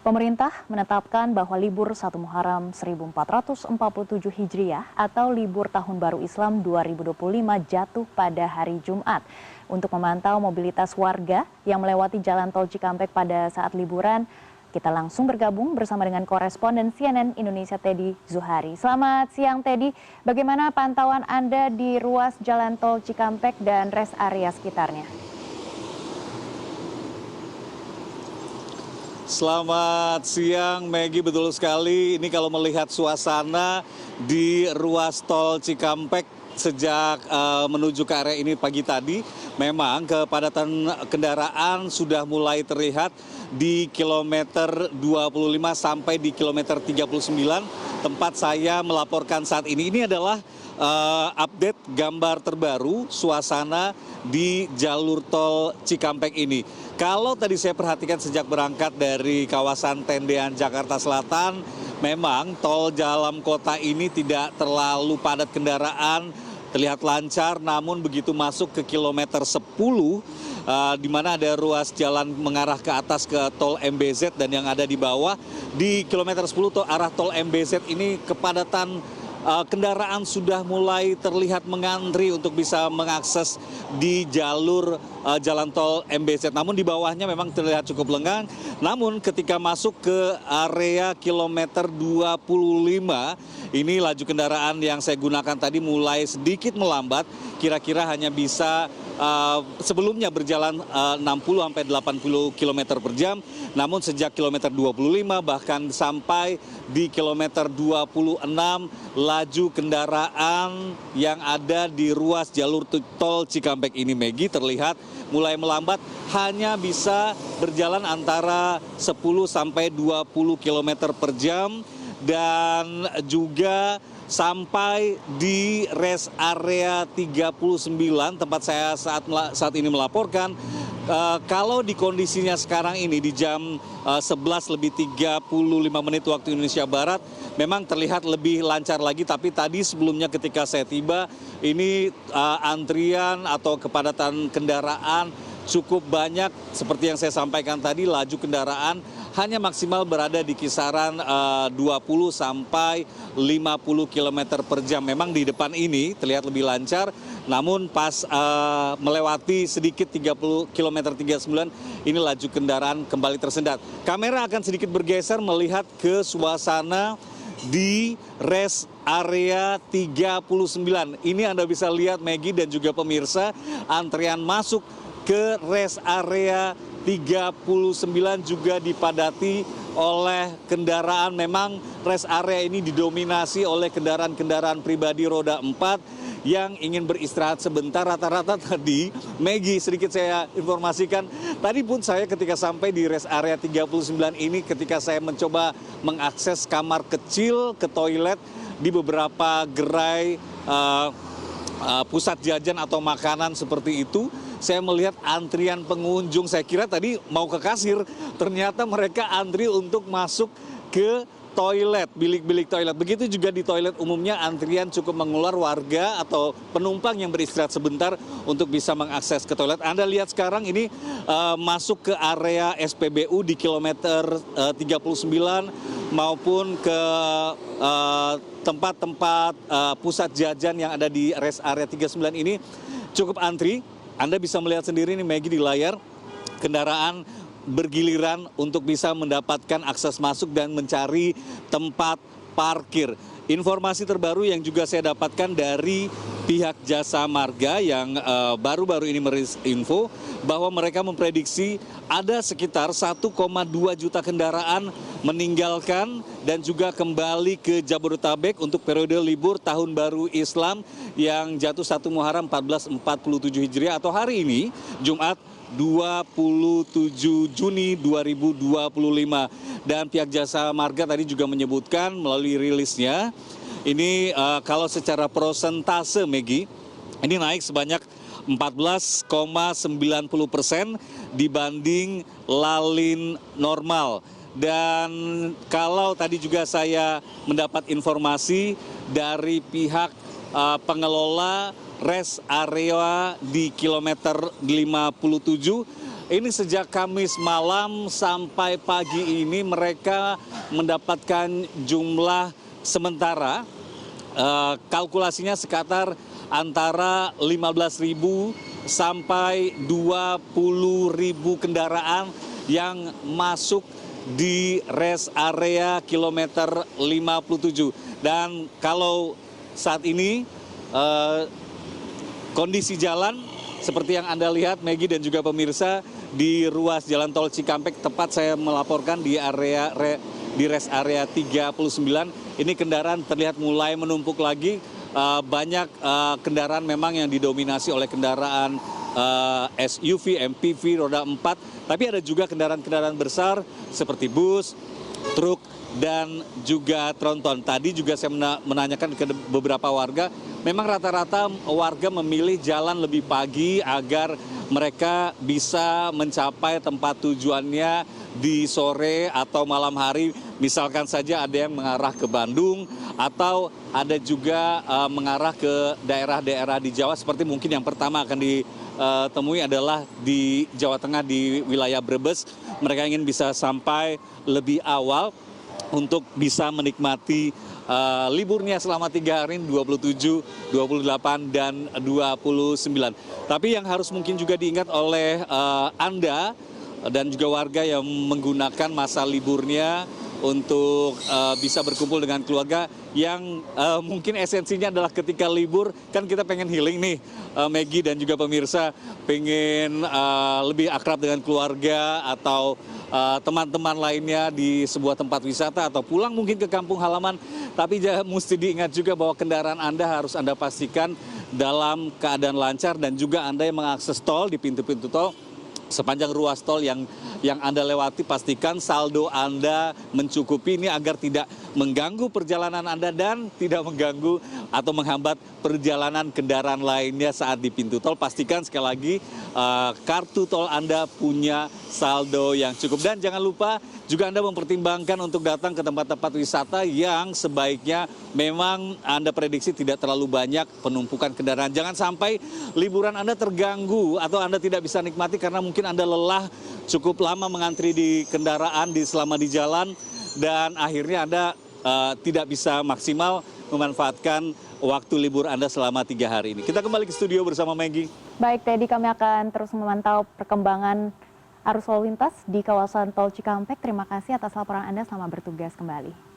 Pemerintah menetapkan bahwa libur 1 Muharram 1447 Hijriah atau libur Tahun Baru Islam 2025 jatuh pada hari Jumat. Untuk memantau mobilitas warga yang melewati Jalan Tol Cikampek pada saat liburan, kita langsung bergabung bersama dengan koresponden CNN Indonesia Teddy Zuhari. Selamat siang Teddy, bagaimana pantauan Anda di ruas Jalan Tol Cikampek dan rest area sekitarnya? Selamat siang Maggie, betul sekali. Ini kalau melihat suasana di ruas tol Cikampek sejak menuju ke area ini pagi tadi, memang kepadatan kendaraan sudah mulai terlihat di kilometer 25 sampai di kilometer 39 tempat saya melaporkan saat ini. Ini adalah update gambar terbaru suasana di jalur tol Cikampek ini. Kalau tadi saya perhatikan sejak berangkat dari kawasan Tendean Jakarta Selatan, memang tol dalam kota ini tidak terlalu padat kendaraan, terlihat lancar, namun begitu masuk ke kilometer 10, di mana ada ruas jalan mengarah ke atas ke tol MBZ dan yang ada di bawah, di kilometer 10 arah tol MBZ ini kepadatan kendaraan sudah mulai terlihat mengantri untuk bisa mengakses di jalur jalan tol MBZ. Namun di bawahnya memang terlihat cukup lengang. Namun ketika masuk ke area kilometer 25, ini laju kendaraan yang saya gunakan tadi mulai sedikit melambat. Kira-kira hanya bisa sebelumnya berjalan 60 sampai 80 km per jam, namun sejak kilometer 25 bahkan sampai di kilometer 26 laju kendaraan yang ada di ruas jalur tol Cikampek ini, Maggie, terlihat mulai melambat, hanya bisa berjalan antara 10 sampai 20 km per jam dan juga sampai di rest area 39 tempat saya saat ini melaporkan. Kalau di kondisinya sekarang ini di jam 11 lebih 35 menit waktu Indonesia Barat, memang terlihat lebih lancar lagi. Tapi tadi sebelumnya ketika saya tiba, ini antrian atau kepadatan kendaraan cukup banyak. Seperti yang saya sampaikan tadi, laju kendaraan hanya maksimal berada di kisaran 20 sampai 50 km per jam. Memang di depan ini terlihat lebih lancar, namun pas melewati sedikit 30 km 39 ini laju kendaraan kembali tersendat. Kamera akan sedikit bergeser melihat ke suasana di rest area 39. Ini Anda bisa lihat, Maggie dan juga pemirsa, antrian masuk ke rest area 39 juga dipadati oleh kendaraan. Memang rest area ini didominasi oleh kendaraan-kendaraan pribadi roda 4 yang ingin beristirahat sebentar. Rata-rata tadi, Maggie, sedikit saya informasikan, tadi pun saya ketika sampai di rest area 39 ini, ketika saya mencoba mengakses kamar kecil ke toilet di beberapa gerai pusat jajan atau makanan seperti itu, saya melihat antrian pengunjung. Saya kira tadi mau ke kasir, ternyata mereka antri untuk masuk ke toilet, bilik-bilik toilet. Begitu juga di toilet umumnya, antrian cukup mengular warga atau penumpang yang beristirahat sebentar untuk bisa mengakses ke toilet. Anda lihat sekarang ini masuk ke area SPBU di kilometer 39 maupun ke tempat-tempat pusat jajan yang ada di rest area 39 ini cukup antri. Anda bisa melihat sendiri nih, Maggie, di layar, kendaraan bergiliran untuk bisa mendapatkan akses masuk dan mencari tempat parkir. Informasi terbaru yang juga saya dapatkan dari pihak Jasa Marga yang baru-baru ini merilis info bahwa mereka memprediksi ada sekitar 1,2 juta kendaraan meninggalkan dan juga kembali ke Jabodetabek untuk periode libur Tahun Baru Islam yang jatuh 1 Muharram 1447 Hijriah atau hari ini, Jumat 27 Juni 2025. Dan pihak Jasa Marga tadi juga menyebutkan melalui rilisnya, ini kalau secara persentase, Maggie, ini naik sebanyak 14,90% dibanding lalin normal. Dan kalau tadi juga saya mendapat informasi dari pihak pengelola rest area di kilometer 57, ini sejak Kamis malam sampai pagi ini mereka mendapatkan jumlah sementara kalkulasinya sekitar antara 15.000 sampai 20.000 kendaraan yang masuk di rest area kilometer 57. Dan kalau saat ini kondisi jalan seperti yang Anda lihat, Maggie dan juga pemirsa, di ruas Jalan Tol Cikampek, tepat saya melaporkan di rest area 39, ini kendaraan terlihat mulai menumpuk lagi. Banyak kendaraan memang yang didominasi oleh kendaraan SUV, MPV, roda 4, tapi ada juga kendaraan-kendaraan besar seperti bus, truk, dan juga tronton. Tadi juga saya menanyakan ke beberapa warga, memang rata-rata warga memilih jalan lebih pagi agar mereka bisa mencapai tempat tujuannya di sore atau malam hari. Misalkan saja ada yang mengarah ke Bandung atau ada juga mengarah ke daerah-daerah di Jawa, seperti mungkin yang pertama akan ditemui adalah di Jawa Tengah di wilayah Brebes. Mereka ingin bisa sampai lebih awal untuk bisa menikmati liburnya selama 3 hari, 27, 28, dan 29. Tapi yang harus mungkin juga diingat oleh Anda dan juga warga yang menggunakan masa liburnya untuk bisa berkumpul dengan keluarga, yang mungkin esensinya adalah ketika libur kan kita pengen healing nih, Maggie dan juga pemirsa, pengen lebih akrab dengan keluarga atau teman-teman lainnya di sebuah tempat wisata atau pulang mungkin ke kampung halaman. Tapi mesti diingat juga bahwa kendaraan Anda harus Anda pastikan dalam keadaan lancar, dan juga Anda yang mengakses tol di pintu-pintu tol sepanjang ruas tol yang Anda lewati, pastikan saldo Anda mencukupi ini agar tidak mengganggu perjalanan Anda dan tidak mengganggu atau menghambat perjalanan kendaraan lainnya saat di pintu tol. Pastikan sekali lagi kartu tol Anda punya saldo yang cukup. Dan jangan lupa juga Anda mempertimbangkan untuk datang ke tempat-tempat wisata yang sebaiknya memang Anda prediksi tidak terlalu banyak penumpukan kendaraan. Jangan sampai liburan Anda terganggu atau Anda tidak bisa nikmati karena mungkin Anda lelah cukup lama mengantri di kendaraan selama di jalan, dan akhirnya Anda tidak bisa maksimal memanfaatkan waktu libur Anda selama 3 hari ini. Kita kembali ke studio bersama Maggie. Baik, Teddy, kami akan terus memantau perkembangan arus lalu lintas di kawasan Tol Cikampek. Terima kasih atas laporan Anda, selamat bertugas kembali.